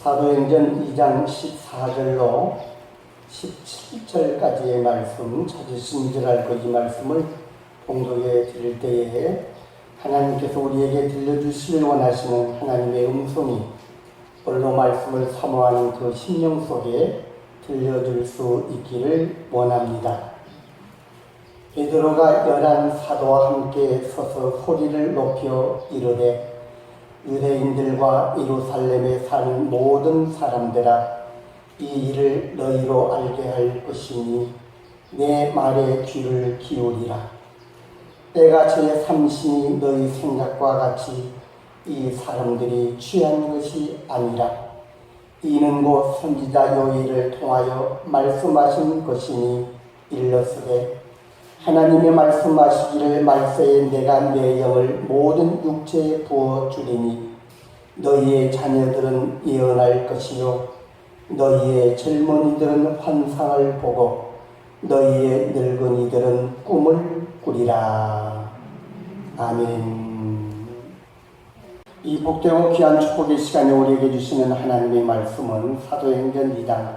사도행전 2장 14절로 17절까지의 말씀 찾으신 줄 알고 이 말씀을 봉독해 드릴 때에 하나님께서 우리에게 들려주시길 원하시는 하나님의 음성이 오늘도 말씀을 사모하는 그 심령 속에 들려줄 수 있기를 원합니다. 베드로가 11사도와 함께 서서 소리를 높여 이르되 유대인들과 예루살렘에 사는 모든 사람들아, 이 일을 너희로 알게 할 것이니 내 말에 귀를 기울이라. 때가 제3신이 너희 생각과 같이 이 사람들이 취한 것이 아니라 이는 곧 선지자 요엘을 통하여 말씀하신 것이니 일러스되 하나님의 말씀하시기를 말세에 내가 내 영을 모든 육체에 부어주리니 너희의 자녀들은 예언할 것이요 너희의 젊은이들은 환상을 보고 너희의 늙은이들은 꿈을 꾸리라. 아멘. 이 복되고 귀한 축복의 시간에 우리에게 주시는 하나님의 말씀은 사도행전 2장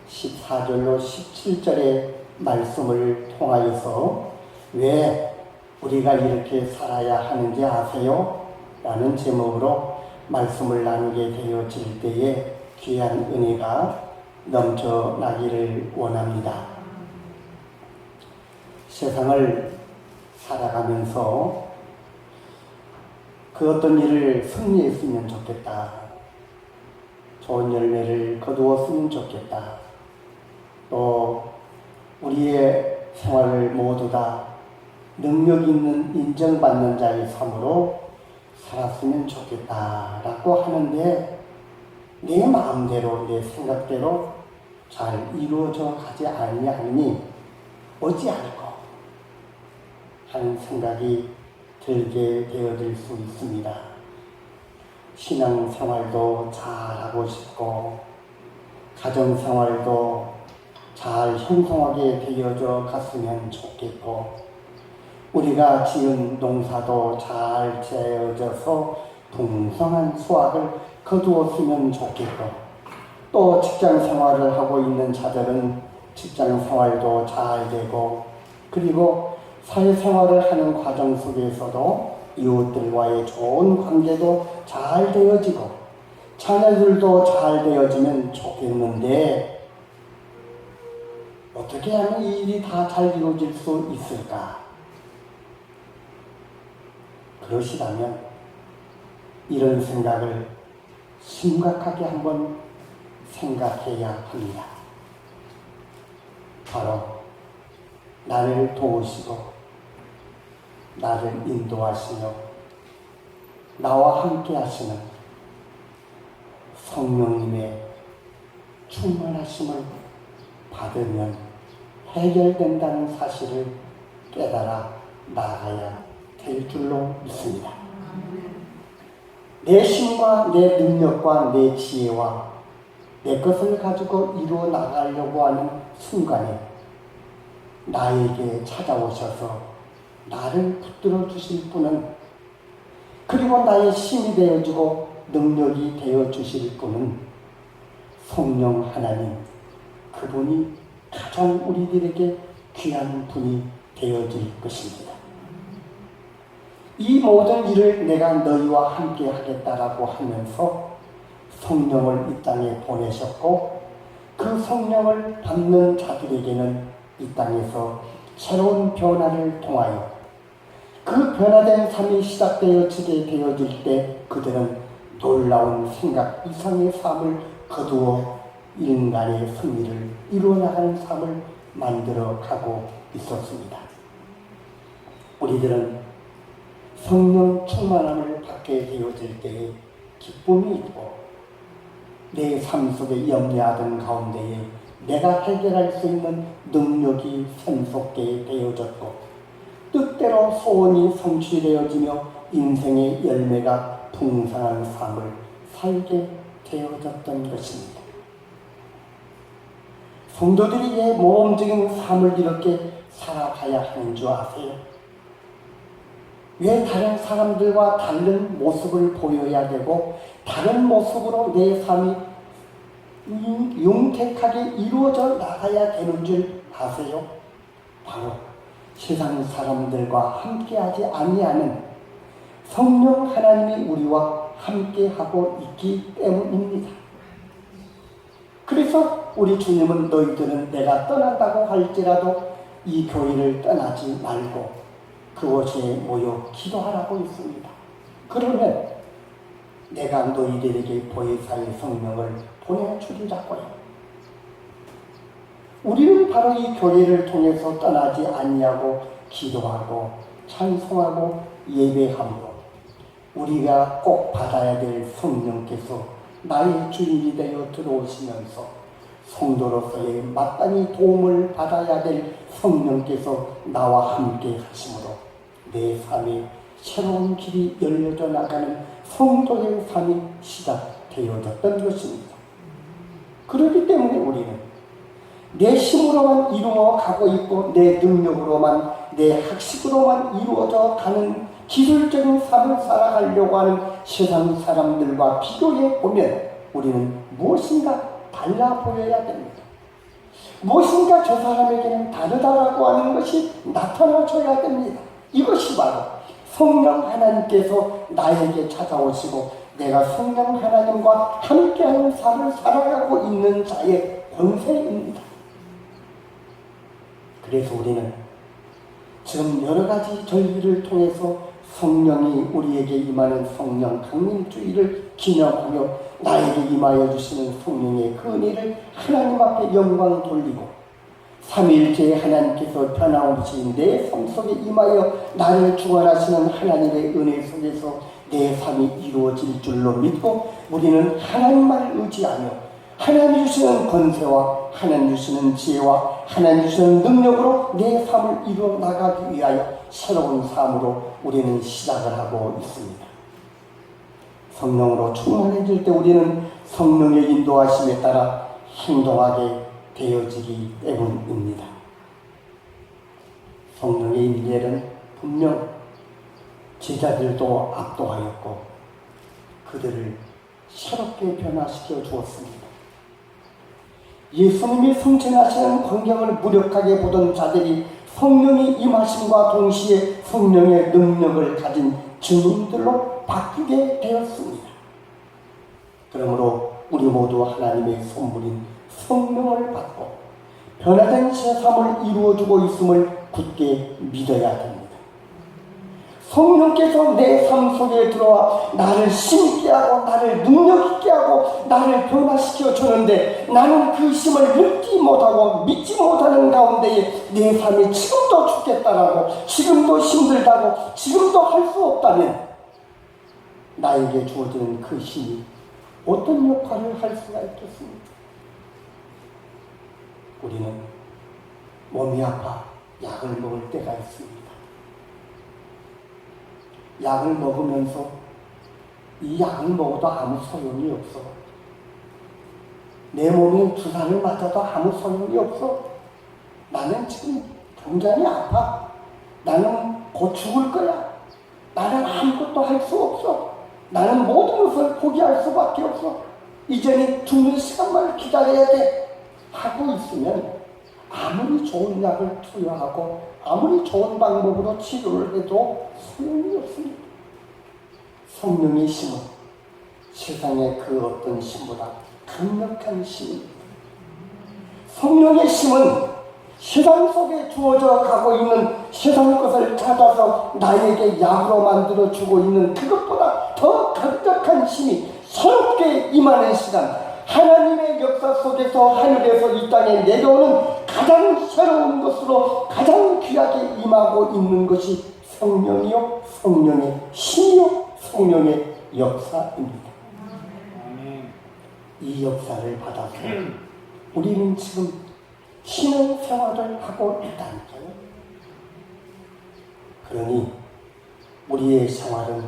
14절로 17절의 말씀을 통하여서 왜 우리가 이렇게 살아야 하는지 아세요? 라는 제목으로 말씀을 나누게 되어질 때에 귀한 은혜가 넘쳐나기를 원합니다. 세상을 살아가면서 그 어떤 일을 승리했으면 좋겠다. 좋은 열매를 거두었으면 좋겠다. 또 우리의 생활을 모두 다 능력 있는 인정받는 자의 삶으로 살았으면 좋겠다라고 하는데 내 마음대로 내 생각대로 잘 이루어져 가지 아니하니 어찌할꼬 하는 생각이 들게 되어질 수 있습니다. 신앙생활도 잘하고 싶고 가정생활도 잘 형성하게 되어져 갔으면 좋겠고 우리가 지은 농사도 잘 지어져서 풍성한 수확을 거두었으면 좋겠고 또 직장생활을 하고 있는 자들은 직장생활도 잘 되고 그리고 사회생활을 하는 과정 속에서도 이웃들과의 좋은 관계도 잘 되어지고 자녀들도 잘 되어지면 좋겠는데 어떻게 하면 이 일이 다 잘 이루어질 수 있을까? 그러시다면 이런 생각을 심각하게 한번 생각해야 합니다. 바로 나를 도우시고 나를 인도하시며 나와 함께 하시는 성령님의 충만하심을 받으면 해결된다는 사실을 깨달아 나아가야 될 줄로 믿습니다. 내 힘과 내 능력과 내 지혜와 내 것을 가지고 이루어 나가려고 하는 순간에 나에게 찾아오셔서 나를 붙들어 주실 분은 그리고 나의 힘이 되어주고 능력이 되어주실 분은 성령 하나님 그분이 가장 우리들에게 귀한 분이 되어질 것입니다. 이 모든 일을 내가 너희와 함께 하겠다라고 하면서 성령을 이 땅에 보내셨고 그 성령을 받는 자들에게는 이 땅에서 새로운 변화를 통하여 그 변화된 삶이 시작되어지게 되어질 때 그들은 놀라운 생각 이상의 삶을 거두어 인간의 승리를 이루어나가는 삶을 만들어 가고 있었습니다. 우리들은 성령 충만함을 받게 되어질 때에 기쁨이 있고 내 삶 속에 염려하던 가운데에 내가 해결할 수 있는 능력이 샘솟게 되어졌고 뜻대로 소원이 성취되어지며 인생의 열매가 풍성한 삶을 살게 되어졌던 것입니다. 성도들이 왜 모험적인 삶을 이렇게 살아가야 하는 줄 아세요? 왜 다른 사람들과 다른 모습을 보여야 되고 다른 모습으로 내 삶이 용택하게 이루어져 나가야 되는 줄 아세요? 바로 세상 사람들과 함께하지 아니하는 성령 하나님이 우리와 함께하고 있기 때문입니다. 그래서 우리 주님은 너희들은 내가 떠난다고 할지라도 이 교회를 떠나지 말고 그곳에 모여 기도하라고 했습니다. 그러면 내가 너희들에게 보혜사의 성령을 보내주리라고요. 우리는 바로 이 교회를 통해서 떠나지 아니하고 기도하고 찬송하고 예배함으로 우리가 꼭 받아야 될 성령께서 나의 주인이 되어 들어오시면서 성도로서의 마땅히 도움을 받아야 될 성령께서 나와 함께 하심으로 내 삶이 새로운 길이 열려져 나가는 성도의 삶이 시작되어졌던 것입니다. 그렇기 때문에 우리는 내 힘으로만 이루어 가고 있고 내 능력으로만 내 학식으로만 이루어져 가는 기술적인 삶을 살아가려고 하는 세상 사람들과 비교해 보면 우리는 무엇인가 달라 보여야 됩니다. 무엇인가 저 사람에게는 다르다라고 하는 것이 나타나줘야 됩니다. 이것이 바로 성령 하나님께서 나에게 찾아오시고 내가 성령 하나님과 함께하는 삶을 살아가고 있는 자의 권세입니다. 그래서 우리는 지금 여러 가지 절기를 통해서 성령이 우리에게 임하는 성령 강림주의를 기념하며 나에게 임하여 주시는 성령의 그 은혜를 하나님 앞에 영광 돌리고 삼위일체 하나님께서 변함없이 내 삶 속에 임하여 나를 주관하시는 하나님의 은혜 속에서 내 삶이 이루어질 줄로 믿고 우리는 하나님만을 의지하며 하나님 주시는 권세와 하나님 주시는 지혜와 하나님 주시는 능력으로 내 삶을 이루어 나가기 위하여 새로운 삶으로 우리는 시작을 하고 있습니다. 성령으로 충만해질 때 우리는 성령의 인도하심에 따라 행동하게 되어지기 때문입니다. 성령의 임재는 분명 제자들도 압도하였고 그들을 새롭게 변화시켜 주었습니다. 예수님이 승천하시는 광경을 무력하게 보던 자들이 성령이 임하심과 동시에 성령의 능력을 가진 증인들로 바뀌게 되었습니다. 그러므로 우리 모두 하나님의 선물인 성령을 받고 변화된 새 삶을 이루어주고 있음을 굳게 믿어야 됩니다. 성령께서 내 삶 속에 들어와 나를 힘있게 하고 나를 능력 있게 하고 나를 변화시켜 주는데 나는 그 힘을 믿지 못하고 믿지 못하는 가운데에 내 삶이 지금도 죽겠다라고 지금도 힘들다고 지금도 할 수 없다면 나에게 주어지는 그 힘이 어떤 역할을 할 수가 있겠습니까? 우리는 몸이 아파 약을 먹을 때가 있습니다. 약을 먹으면서 이 약을 먹어도 아무 소용이 없어. 내 몸에 주사를 맞아도 아무 소용이 없어. 나는 지금 굉장히 아파. 나는 곧 죽을 거야. 나는 아무것도 할 수 없어. 나는 모든 것을 포기할 수밖에 없어. 이제는 죽는 시간만 기다려야 돼. 하고 있으면 아무리 좋은 약을 투여하고 아무리 좋은 방법으로 치료를 해도 소용이 없습니다. 성령의 힘은 세상의 그 어떤 힘보다 강력한 힘입니다. 성령의 힘은 세상 속에 주어져 가고 있는 세상 것을 찾아서 나에게 약으로 만들어 주고 있는 그것보다 더 강력한 힘이 새롭게 임하는 시간, 하나님의 역사 속에서 하늘에서 이 땅에 내려오는 가장 새로운 것으로 가장 귀하게 임하고 있는 것이 성령이요, 성령의 힘이요, 성령의 역사입니다. 이 역사를 받아서 우리는 지금 신앙 생활을 하고 있다니까요. 그러니 우리의 생활은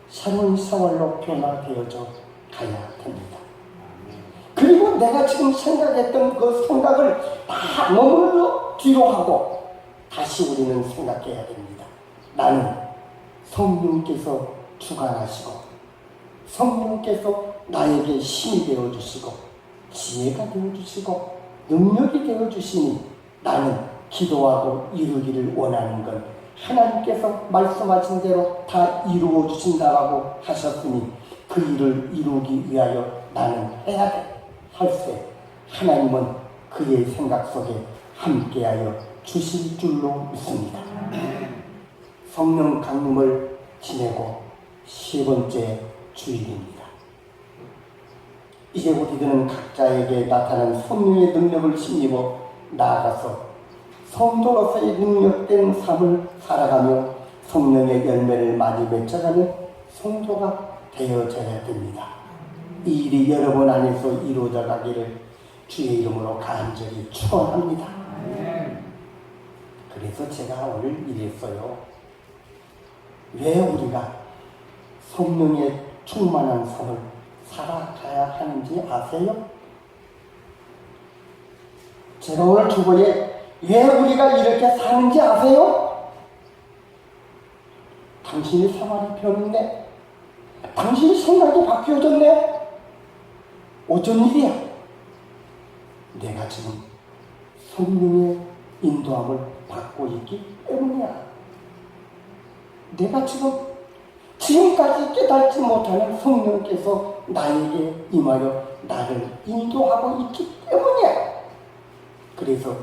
새로운 생활로 변화되어져 가야 됩니다. 그리고 내가 지금 생각했던 그 생각을 다 머물러 뒤로 하고 다시 우리는 생각해야 됩니다. 나는 성령께서 주관하시고 성령께서 나에게 힘이 되어주시고 지혜가 되어주시고 능력이 되어주시니 나는 기도하고 이루기를 원하는 건 하나님께서 말씀하신 대로 다 이루어 주신다라고 하셨으니 그 일을 이루기 위하여 나는 해야 돼. 할세 하나님은 그의 생각 속에 함께하여 주실 줄로 믿습니다. 성령 강림을 지내고 세 번째 주일입니다. 이제 우리들은 각자에게 나타난 성령의 능력을 힘입어 나아가서 성도로서의 능력된 삶을 살아가며 성령의 열매를 많이 맺어가는 성도가 되어져야 됩니다. 이 일이 여러분 안에서 이루어져 가기를 주의 이름으로 간절히 축원합니다. 그래서 제가 오늘 이랬어요. 왜 우리가 성령의 충만한 삶을 살아가야 하는지 아세요? 제가 오늘 주보에 왜 우리가 이렇게 사는지 아세요? 당신의 생활이 변했네. 당신의 생각이 바뀌어졌네. 어쩐 일이야? 내가 지금 성령의 인도함을 받고 있기 때문이야. 내가 지금까지 깨닫지 못하는 성령께서 나에게 임하여 나를 인도하고 있기 때문이야. 그래서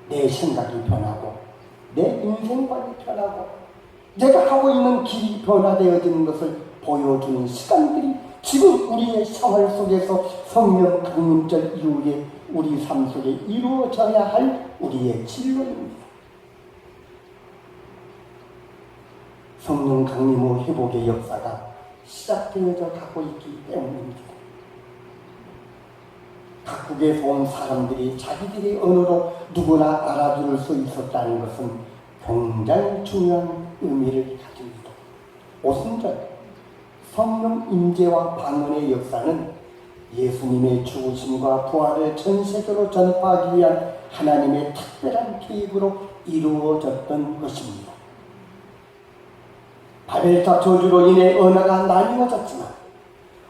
내 생각이 변하고 내 인생관이 변하고 내가 하고 있는 길이 변화되어지는 것을 보여주는 시간들이 지금 우리의 생활 속에서 성령 강림절 이후에 우리 삶 속에 이루어져야 할 우리의 진로입니다. 성령 강림 후 회복의 역사가 시작되어져 가고 있기 때문입니다. 각국에서 온 사람들이 자기들의 언어로 누구나 알아들을 수 있었다는 것은 굉장히 중요한 의미를 가집니다. 오순절 성령 임재와 방언의 역사는 예수님의 죽으심과 부활을 전 세계로 전파하기 위한 하나님의 특별한 계획으로 이루어졌던 것입니다. 바벨탑 저주로 인해 언어가 나뉘어졌지만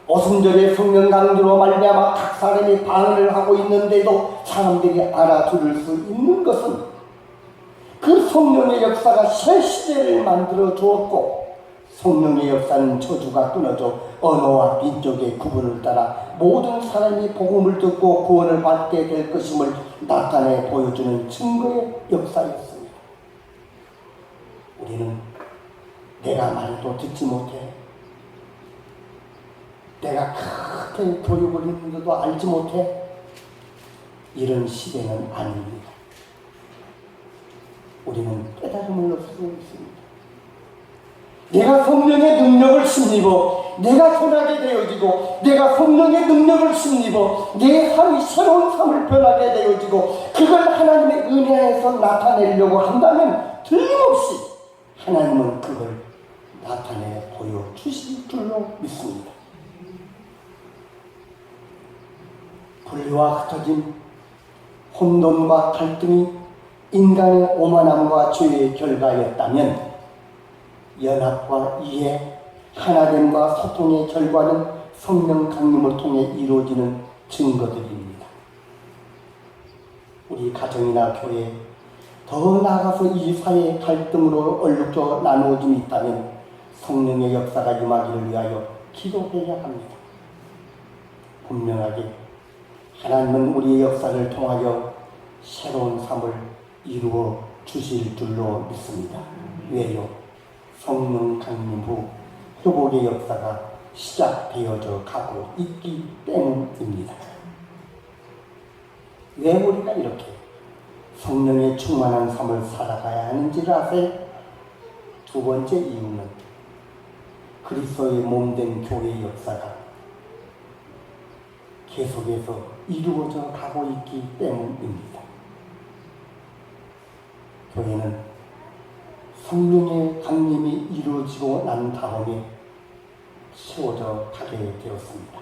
오순절의 성령 강조로 말미암아 각 사람이 방언을 하고 있는데도 사람들이 알아들을 수 있는 것은 그 성령의 역사가 새 시대를 만들어 주었고, 성령의 역사는 저주가 끊어져 언어와 민족의 구분을 따라 모든 사람이 복음을 듣고 구원을 받게 될 것임을 나타내 보여주는 증거의 역사였습니다. 우리는 내가 말도 듣지 못해, 내가 크게 교육을 했는데도 알지 못해, 이런 시대는 아닙니다. 우리는 깨달음을 얻을 수 있습니다. 내가 성령의 능력을 힘입어 내가 변하게 되어지고, 내가 성령의 능력을 힘입어 내 삶이 새로운 삶을 변하게 되어지고, 그걸 하나님의 은혜에서 나타내려고 한다면 틀림없이 하나님은 그걸 나타내 보여주실 줄로 믿습니다. 분리와 흩어짐, 혼돈과 갈등이 인간의 오만함과 죄의 결과였다면, 연합과 이해, 하나됨과 소통의 결과는 성령 강림을 통해 이루어지는 증거들입니다. 우리 가정이나 교회, 더 나아가서 이 사회의 갈등으로 얼룩져 나누어짐이 있다면 성령의 역사가 임하기를 위하여 기도해야 합니다. 분명하게 하나님은 우리의 역사를 통하여 새로운 삶을 이루어 주실 줄로 믿습니다. 왜요? 성령 강림 후 회복의 역사가 시작되어져 가고 있기 때문입니다. 왜 우리가 이렇게 성령의 충만한 삶을 살아가야 하는지를 아세요? 두 번째 이유는 그리스도의 몸된 교회의 역사가 계속해서 이루어져 가고 있기 때문입니다. 교회는 성령의 강림이 이루어지고 난 다음에 세워져 가게 되었습니다.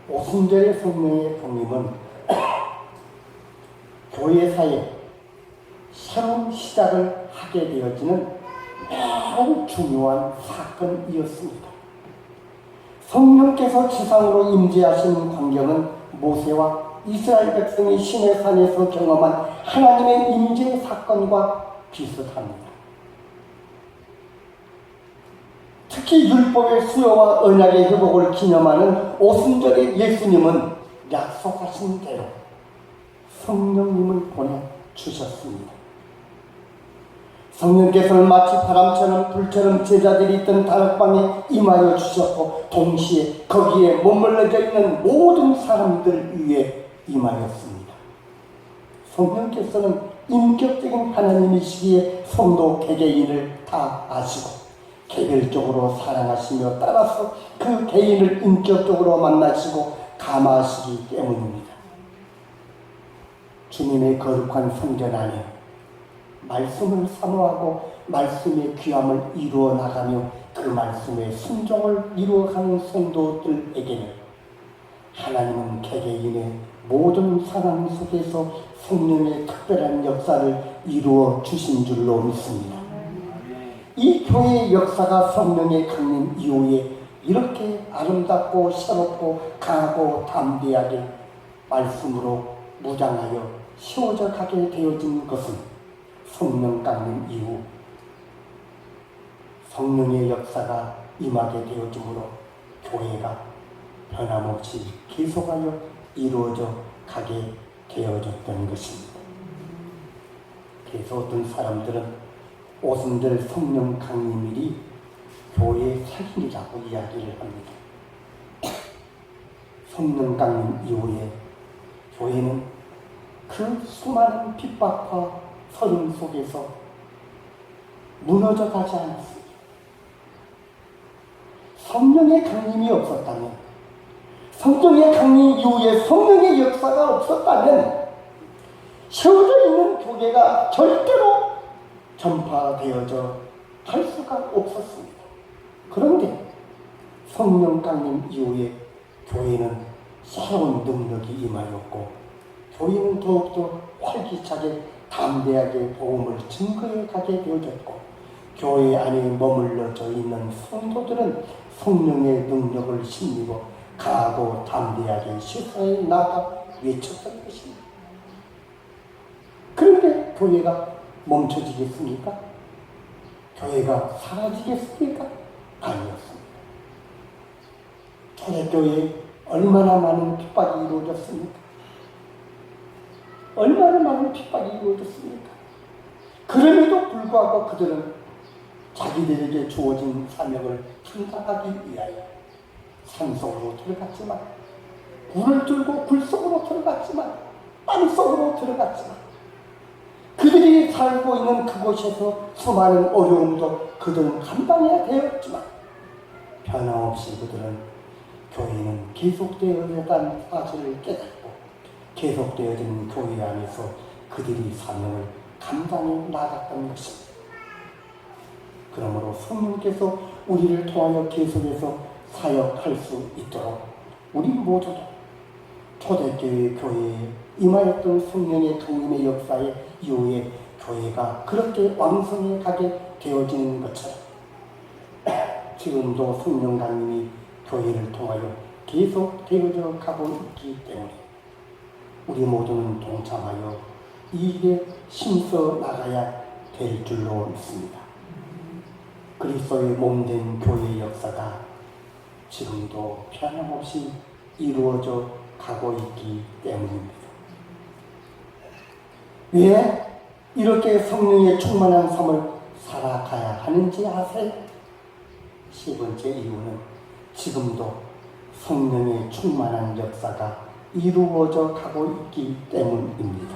오순절의 성령의 강림은 교회사에 새로운 시작을 하게 되어지는 매우 중요한 사건이었습니다. 성령께서 지상으로 임재하신 광경은 모세와 이스라엘 백성이 시내산에서 경험한 하나님의 임재 사건과 비슷합니다. 특히 율법의 수요와 언약의 회복을 기념하는 오순절의 예수님은 약속하신 대로 성령님을 보내주셨습니다. 성령께서는 마치 바람처럼 불처럼 제자들이 있던 다락방에 임하여 주셨고 동시에 거기에 머물러져 있는 모든 사람들 위에 임하였습니다. 성령께서는 인격적인 하나님이시기에 성도 개개인을 다 아시고 개별적으로 사랑하시며 따라서 그 개인을 인격적으로 만나시고 감화하시기 때문입니다. 주님의 거룩한 성전 안에 말씀을 사모하고 말씀의 귀함을 이루어 나가며 그 말씀의 순종을 이루어가는 성도들에게는 하나님은 개개인의 모든 상황 속에서 성령의 특별한 역사를 이루어 주신 줄로 믿습니다. 이 교회의 역사가 성령의 강림 이후에 이렇게 아름답고 새롭고 강하고 담대하게 말씀으로 무장하여 세워져 가게 되어진 것은 성령 강림 이후 성령의 역사가 임하게 되어지므로 교회가 변함없이 계속하여 이루어져 가게 되어졌던 것입니다. 그래서 어떤 사람들은 오순절 성령 강림일이 교회의 살인이라고 이야기를 합니다. 성령 강림 이후에 교회는 그 수많은 핍박과 서름 속에서 무너져 가지 않았습니다. 성령의 강림이 없었다면, 성령의 강림 이후에 성령의 역사가 없었다면 세워져 있는 교회가 절대로 전파되어져 갈 수가 없었습니다. 그런데 성령 강림 이후에 교회는 새로운 능력이 임하였고 교회는 더욱더 활기차게 담대하게 복음을 증거해 가게 되어졌고 교회 안에 머물러져 있는 성도들은 성령의 능력을 힘입어 강하고 담대하게 시사에 나가 외쳤던 것입니다. 그런데 교회가 멈춰지겠습니까? 교회가 사라지겠습니까? 아니었습니다. 초대교회에 얼마나 많은 핍박이 이루어졌습니까? 얼마나 많은 핍박이 이루어졌습니까? 그럼에도 불구하고 그들은 자기들에게 주어진 사명을 감당하기 위하여 산속으로 들어갔지만, 굴을 들고 굴 속으로 들어갔지만, 땅 속으로 들어갔지만, 그들이 살고 있는 그곳에서 수많은 어려움도 그들은 감당해야 되었지만, 변함없이 그들은 교회는 계속되어야만 사실을 깨닫고 계속되어진 교회 안에서 그들이 사명을 감당해 나갔던 것입니다. 그러므로 성령께서 우리를 통하여 계속해서 사역할 수 있도록 우리 모두도 초대교회 교회에 임하였던 성령의 강림의 역사의 이후에 교회가 그렇게 왕성해 가게 되어지는 것처럼 지금도 성령 강림이 교회를 통하여 계속 되어져 가고 있기 때문에 우리 모두는 동참하여 이 일에 힘써 나가야 될 줄로 믿습니다. 그리스도의 몸된 교회의 역사가 지금도 변함없이 이루어져 가고 있기 때문입니다. 왜 이렇게 성령의 충만한 삶을 살아가야 하는지 아세요? 세 번째 이유는 지금도 성령의 충만한 역사가 이루어져 가고 있기 때문입니다.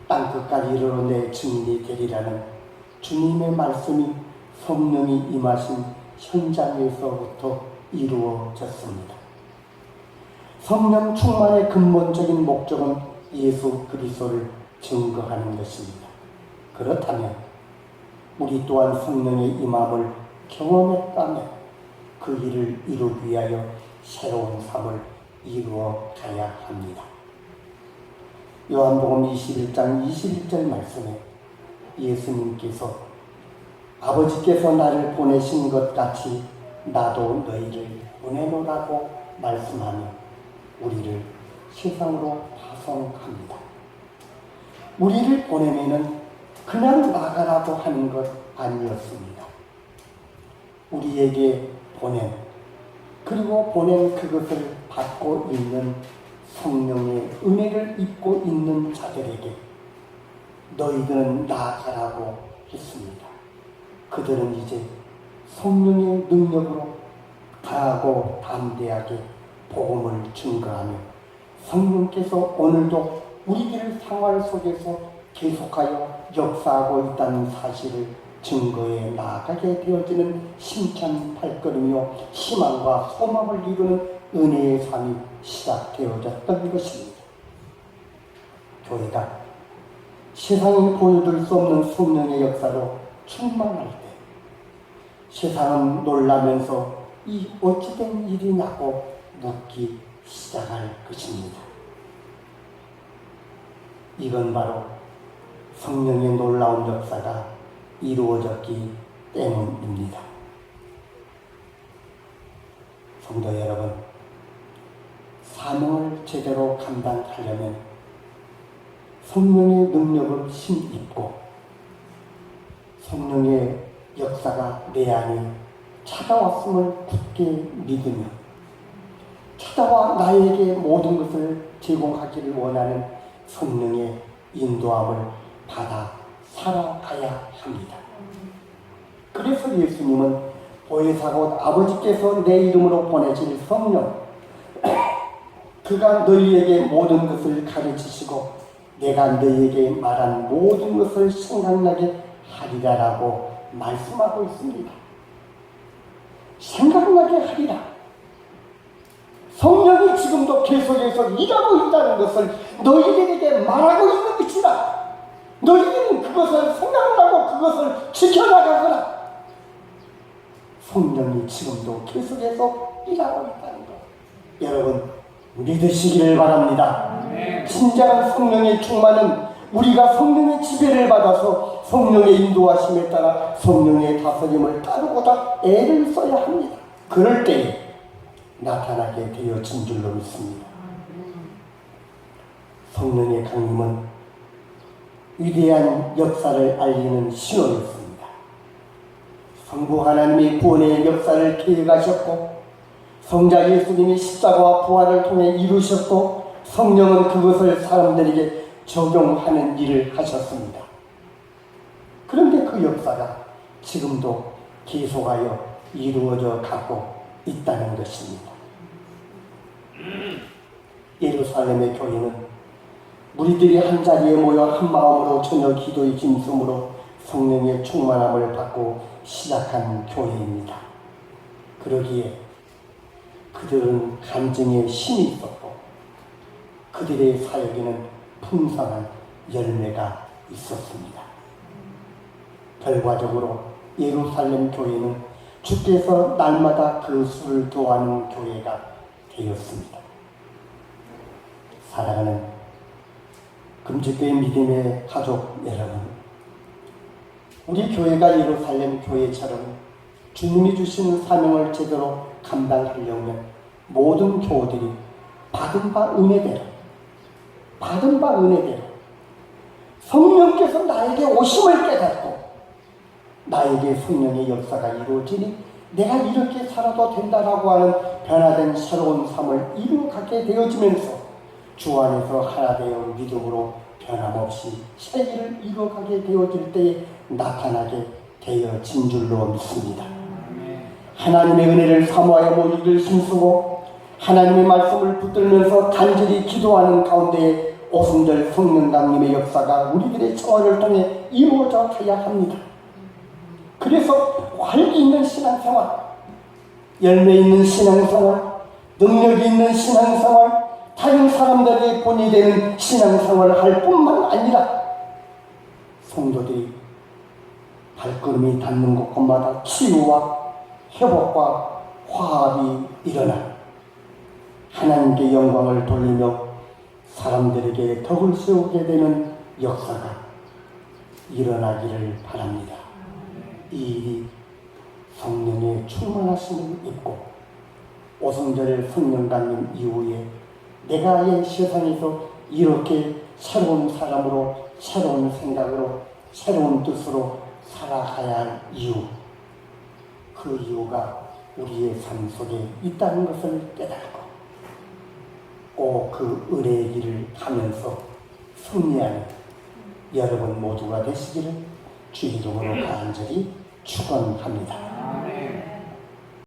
땅끝까지 이르러 내 증인이 되리라는 주님의 말씀이 성령이 임하신 현장에서부터 이루어졌습니다. 성령 충만의 근본적인 목적은 예수 그리스도를 증거하는 것입니다. 그렇다면 우리 또한 성령의 임함을 경험했다면 그 일을 이루기 위하여 새로운 삶을 이루어 가야 합니다. 요한복음 21장 21절 말씀에 예수님께서 아버지께서 나를 보내신 것 같이 나도 너희를 보내노라고 말씀하며 우리를 세상으로 파송합니다. 우리를 보내면은 그냥 나가라고 하는 것 아니었습니다. 우리에게 보낸, 그리고 보낸 그것을 받고 있는 성령의 은혜를 입고 있는 자들에게 너희들은 나아가라고 했습니다. 그들은 이제 성령의 능력으로 강하고 담대하게 복음을 증거하며 성령께서 오늘도 우리들의 생활 속에서 계속하여 역사하고 있다는 사실을 증거해 나아가게 되어지는 힘찬 발걸음이요 희망과 소망을 이루는 은혜의 삶이 시작되어졌던 것입니다. 교회가 세상이 보여줄 수 없는 성령의 역사로 충만할 때 세상은 놀라면서 이 어찌된 일이냐고 묻기 시작할 것입니다. 이건 바로 성령의 놀라운 역사가 이루어졌기 때문입니다. 성도 여러분, 사명을 제대로 감당하려면 성령의 능력을 힘입고 성령의 역사가 내 안에 찾아왔음을 굳게 믿으며 찾아와 나에게 모든 것을 제공하기를 원하는 성령의 인도함을 받아 살아가야 합니다. 그래서 예수님은 보혜사 곧 아버지께서 내 이름으로 보내실 성령, 그가 너희에게 모든 것을 가르치시고 내가 너희에게 말한 모든 것을 생각나게 하리라라고 말씀하고 있습니다. 생각나게 하리라. 성령이 지금도 계속해서 일하고 있다는 것을 너희들에게 말하고 있는 것이다. 너희들은 그것을 생각나고 그것을 지켜나가거라. 성령이 지금도 계속해서 일하고 있다는 것, 여러분 믿으시기를 바랍니다. 진정한 성령의 충만은 우리가 성령의 지배를 받아서 성령의 인도하심에 따라 성령의 다스림을 따르고자 애를 써야 합니다. 그럴 때에 나타나게 되어진 줄로 믿습니다. 성령의 강림은 위대한 역사를 알리는 신호였습니다. 성부 하나님이 구원의 역사를 계획하셨고 성자 예수님이 십자가와 부활을 통해 이루셨고 성령은 그것을 사람들에게 적용하는 일을 하셨습니다. 그런데 그 역사가 지금도 계속하여 이루어져 가고 있다는 것입니다. 예루살렘의 교회는 무리들이 한자리에 모여 한마음으로 저녁 기도의 짐승으로 성령의 충만함을 받고 시작한 교회입니다. 그러기에 그들은 간증에 힘이 있었고 그들의 사역에는 풍성한 열매가 있었습니다. 결과적으로 예루살렘 교회는 주께서 날마다 그 수를 더하는 교회가 되었습니다. 사랑하는 금주교회 믿음의 가족 여러분, 우리 교회가 예루살렘 교회처럼 주님이 주신 사명을 제대로 감당하려면 모든 교우들이 받은 바 은혜대로 성령께서 나에게 오심을 깨닫고 나에게 성령의 역사가 이루어지니 내가 이렇게 살아도 된다라고 하는 변화된 새로운 삶을 이루어가게 되어지면서 주 안에서 하나 되어 믿음으로 변함없이 새 일을 이루어가게 되어질 때에 나타나게 되어진 줄로 믿습니다. 하나님의 은혜를 사모하여 모이기를 힘쓰고 하나님의 말씀을 붙들면서 간절히 기도하는 가운데에 오순절 성령 강림의 역사가 우리들의 생활을 통해 이루어져 가야 합니다. 그래서 활기 있는 신앙생활, 열매 있는 신앙생활, 능력이 있는 신앙생활, 다른 사람들에게 본이 되는 신앙생활을 할 뿐만 아니라 성도들이 발걸음이 닿는 곳곳마다 치유와 회복과 화합이 일어나 하나님께 영광을 돌리며 사람들에게 덕을 세우게 되는 역사가 일어나기를 바랍니다. 이 일이 성령의 충만하심을 입고 오순절 성령 받는 이후에 내가 이 세상에서 이렇게 새로운 사람으로, 새로운 생각으로, 새로운 뜻으로 살아가야 할 이유, 그 이유가 우리의 삶 속에 있다는 것을 깨닫고 꼭 그 의뢰의 길을 가면서 승리하는 여러분 모두가 되시기를 주의 이름으로 간절히 축원합니다.